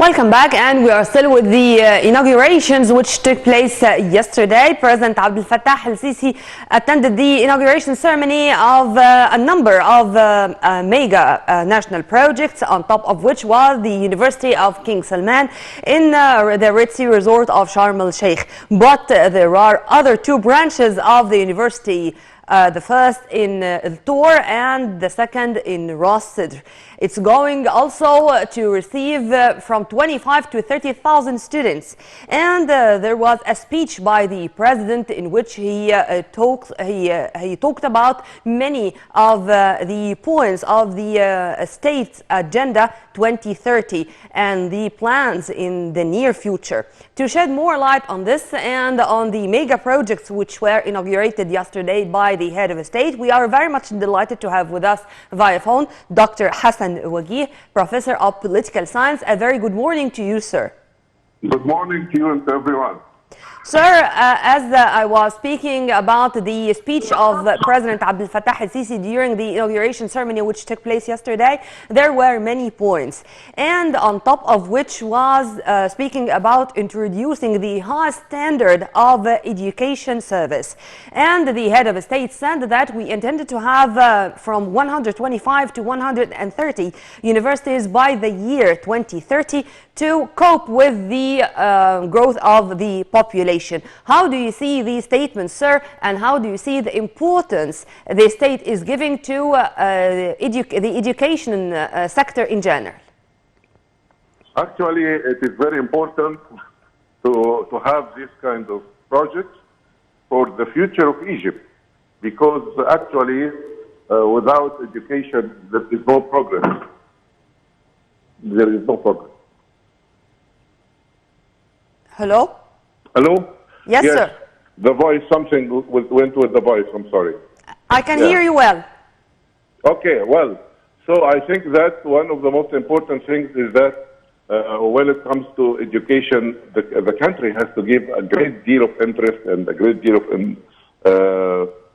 Welcome back, and we are still with the inaugurations which took place yesterday. President Abdel Fattah al-Sisi attended the inauguration ceremony of a number of mega national projects, on top of which was the University of King Salman in the Red Sea resort of Sharm el-Sheikh. But there are other two branches of the university, the first in Tor and the second in Ras Sidr. It's going also to receive from 25 to 30,000 students. And there was a speech by the president in which he talked about many of the points of the state's agenda 2030 and the plans in the near future. To shed more light on this and on the mega projects which were inaugurated yesterday by the head of state, we are very much delighted to have with us via phone Dr. Hassan, Wageeh, Professor of Political Science. A very good morning to you, sir. Good morning to you and to everyone. Sir, as I was speaking about the speech of President Abdel Fattah al-Sisi during the inauguration ceremony which took place yesterday, there were many points. And on top of which was speaking about introducing the high standard of education service. And the head of state said that we intended to have from 125 to 130 universities by the year 2030 to cope with the growth of the population. How do you see these statements, sir, and how do you see the importance the state is giving to the education sector in general? Actually, it is very important to have this kind of projects for the future of Egypt, because actually without education there is no progress. There is no progress. Hello? Hello? Yes, sir. The voice, something went with the voice, I'm sorry. I can hear you well. Okay, well, so I think that one of the most important things is that when it comes to education, the country has to give a great deal of interest and a great deal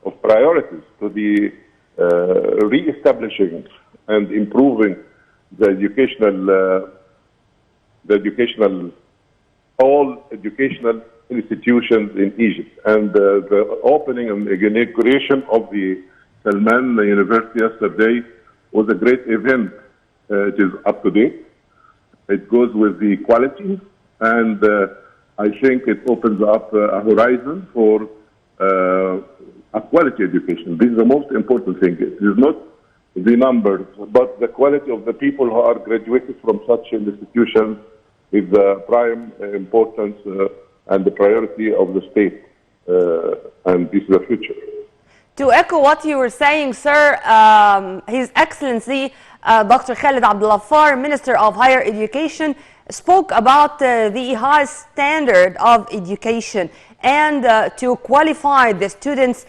of priorities to the re-establishing and improving the all educational institutions in Egypt. And the opening and inauguration of the Salman University yesterday was a great event. It is up to date. It goes with the quality, and I think it opens up a horizon for a quality education. This is the most important thing. It is not the numbers, but the quality of the people who are graduated from such institutions is the prime importance and the priority of the state, and this is the future. To echo what you were saying, sir, His Excellency Dr. Khaled Abdel-Ghaffar, Minister of Higher Education, spoke about the high standard of education and to qualify the students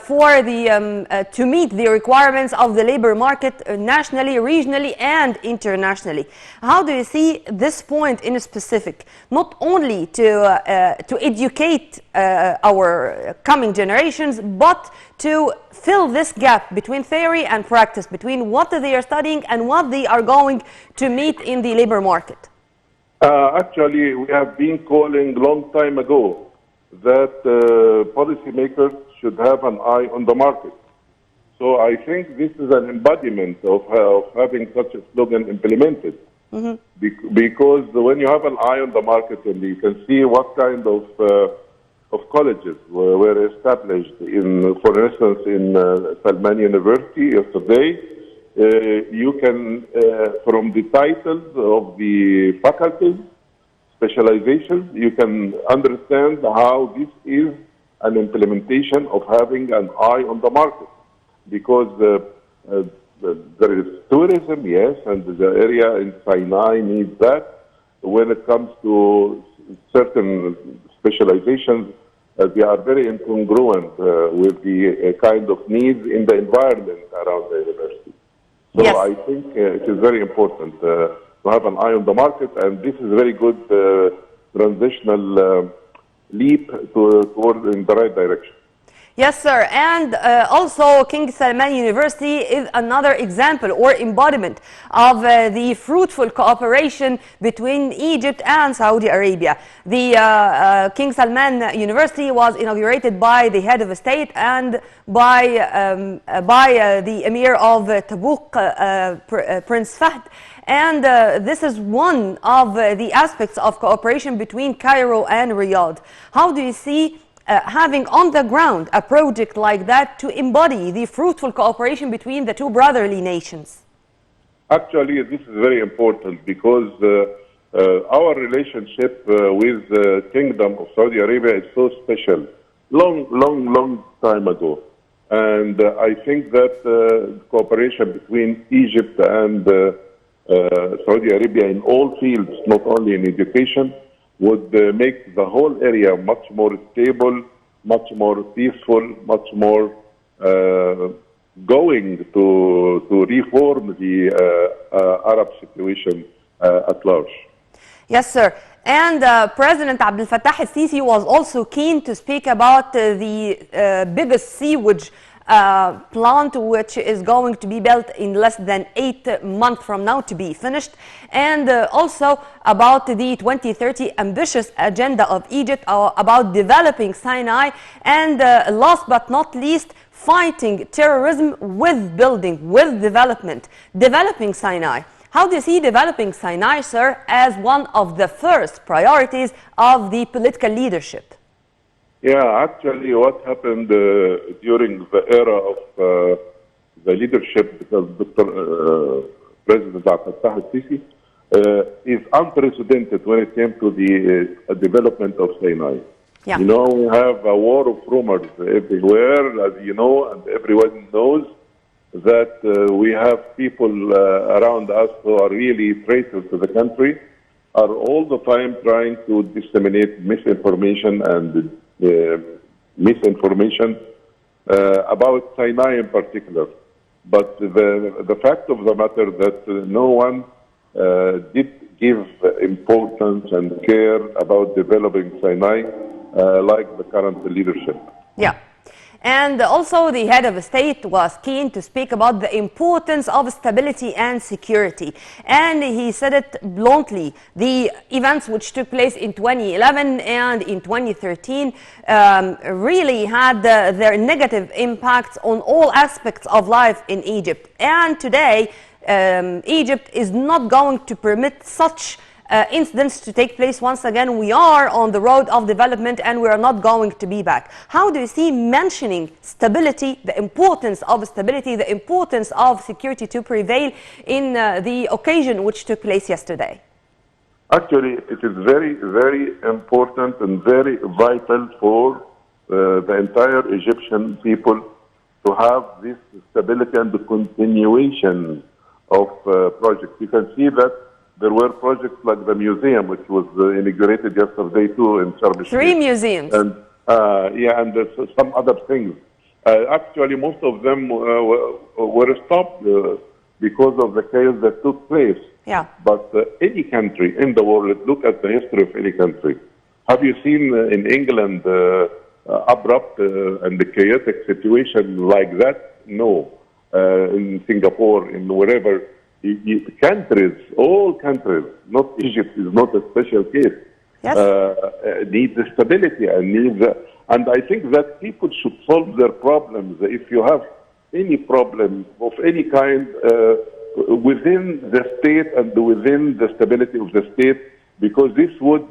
for the to meet the requirements of the labor market nationally, regionally, and internationally. How do you see this point in specific? Not only to educate our coming generations, but to fill this gap between theory and practice, between what they are studying and what they are going to meet in the labor market. Actually, we have been calling long time ago that policymakers should have an eye on the market. So I think this is an embodiment of having such a slogan implemented. Mm-hmm. Because when you have an eye on the market and you can see what kind of colleges were established, for instance, in Salman University yesterday, you can, from the titles of the faculties, specializations, you can understand how this is an implementation of having an eye on the market. Because there is tourism, yes, and the area in Sinai needs that. When it comes to certain specializations, they are very incongruent with the kind of needs in the environment around the university. So yes. I think it is very important to have an eye on the market, and this is a very good transitional leap toward in the right direction. Yes, sir. And also, King Salman University is another example or embodiment of the fruitful cooperation between Egypt and Saudi Arabia. The King Salman University was inaugurated by the head of state and by the Emir of Tabuk, Prince Fahd. And this is one of the aspects of cooperation between Cairo and Riyadh. How do you see having on the ground a project like that to embody the fruitful cooperation between the two brotherly nations? Actually, this is very important because our relationship with the Kingdom of Saudi Arabia is so special. Long time ago. And I think that cooperation between Egypt and Saudi Arabia in all fields, not only in education, would make the whole area much more stable, much more peaceful, much more going to reform the Arab situation at large. Yes, sir. And President Abdel Fattah al-Sisi was also keen to speak about the biggest sewage plant, which is going to be built in less than 8 months from now to be finished, and also about the 2030 ambitious agenda of Egypt, about developing Sinai, and last but not least, fighting terrorism with building, with development, developing Sinai. How do you see developing Sinai, sir, as one of the first priorities of the political leadership? Yeah, actually what happened during the era of the leadership of President Abdel Fattah al-Sisi is unprecedented when it came to the development of Sinai. Yeah. You know, we have a war of rumors everywhere, as you know, and everyone knows that we have people around us who are really traitors to the country, are all the time trying to disseminate misinformation and misinformation about Sinai in particular. But the fact of the matter that no one did give importance and care about developing Sinai like the current leadership. Yeah. And also the head of state was keen to speak about the importance of stability and security. And he said it bluntly. The events which took place in 2011 and in 2013 really had their negative impacts on all aspects of life in Egypt. And today, Egypt is not going to permit such incidents to take place once again. We are on the road of development and we are not going to be back. How do you see mentioning stability, the importance of stability, the importance of security to prevail in the occasion which took place yesterday? Actually, it is very, very important and very vital for the entire Egyptian people to have this stability and the continuation of projects. You can see that there were projects like the museum, which was inaugurated yesterday too in Sharm el-Sheikh. 3 museums. And yeah, and some other things. Actually, most of them were stopped because of the chaos that took place. Yeah. But any country in the world, look at the history of any country. Have you seen in England abrupt and the chaotic situation like that? No. In Singapore, in wherever. Countries, all countries, not Egypt is not a special case, yes. Need stability and need, and I think that people should solve their problems. If you have any problem of any kind within the state and within the stability of the state, because this would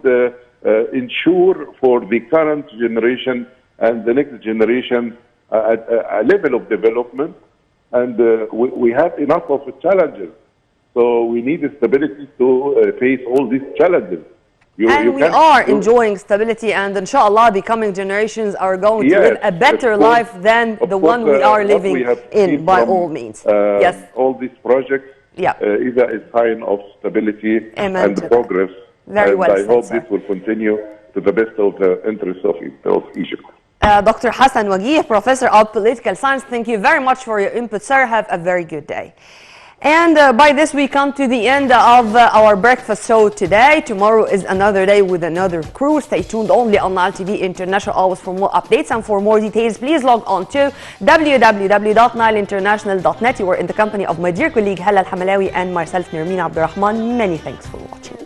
ensure for the current generation and the next generation a level of development, and we have enough of challenges. So we need stability to face all these challenges. We are enjoying stability, and inshallah the coming generations are going to live a better life than the one we are living in, by all means. Yes. All these projects is a sign of stability and progress. Very well said, I hope sir. This will continue to the best of the interests of Egypt. Dr. Hassan Wageeh, Professor of Political Science, thank you very much for your input, sir. Have a very good day. And by this we come to the end of our breakfast show today. Tomorrow is another day with another crew. Stay tuned only on Nile TV International always for more updates, and for more details please log on to www.nileinternational.net. You were in the company of my dear colleague Hala Al Hamalawi and myself Nermeen Abdurrahman. Many thanks for watching.